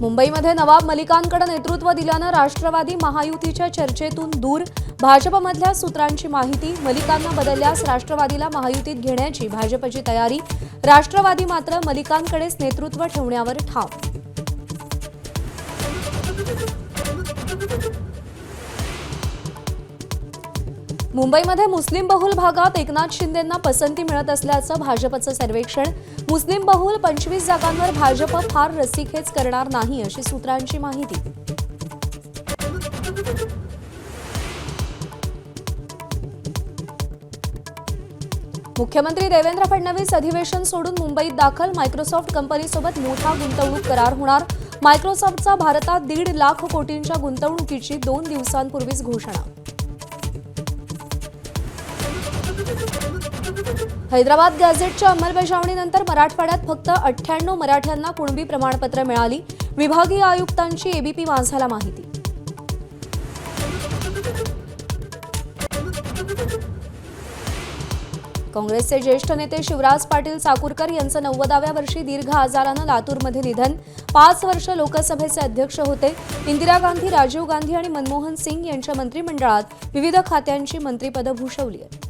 मुंबईमध्ये नवाब मलिकांकडे नेतृत्व दिल्यानं राष्ट्रवादी महायुतीच्या चर्चेतून दूर. भाजपमधल्या सूत्रांची माहिती. मलिकांना बदलल्यास राष्ट्रवादीला महायुतीत घेण्याची भाजपची तयारी. राष्ट्रवादी मात्र मलिकांकडेच नेतृत्व ठेवण्यावर ठाम. मुंबईमध्ये मुस्लिम बहुल भागात एकनाथ शिंदेंना पसंती मिळत असल्याचं भाजपचं सर्वेक्षण. मुस्लिम बहुल 25 जागांवर भाजप फार रस्सीखेच करणार नाही अशी सूत्रांची माहिती. मुख्यमंत्री देवेंद्र फडणवीस अधिवेशन सोडून मुंबईत दाखल. मायक्रोसॉफ्ट कंपनीसोबत मोठा गुंतवणूक करार होणार. मायक्रोसॉफ्टचा भारतात 1.5 लाख कोटींच्या गुंतवणुकीची 2 दिवसांपूर्वीच घोषणा. हैदराबाद गॅझेटच्या अंमलबजावणीनंतर मराठवाड्यात फक्त 98 मराठ्यांना कुणबी प्रमाणपत्र मिळाली. विभागीय आयुक्तांची एबीपी माझाला माहिती. काँग्रेसचे ज्येष्ठ नेते शिवराज पाटील चाकूरकर यांचं 90व्या वर्षी दीर्घ आजारानं लातूरमध्ये निधन. 5 वर्ष लोकसभेचे अध्यक्ष होते. इंदिरा गांधी, राजीव गांधी आणि मनमोहन सिंग यांच्या मंत्रिमंडळात विविध खात्यांची मंत्रिपदं भूषवली आहेत.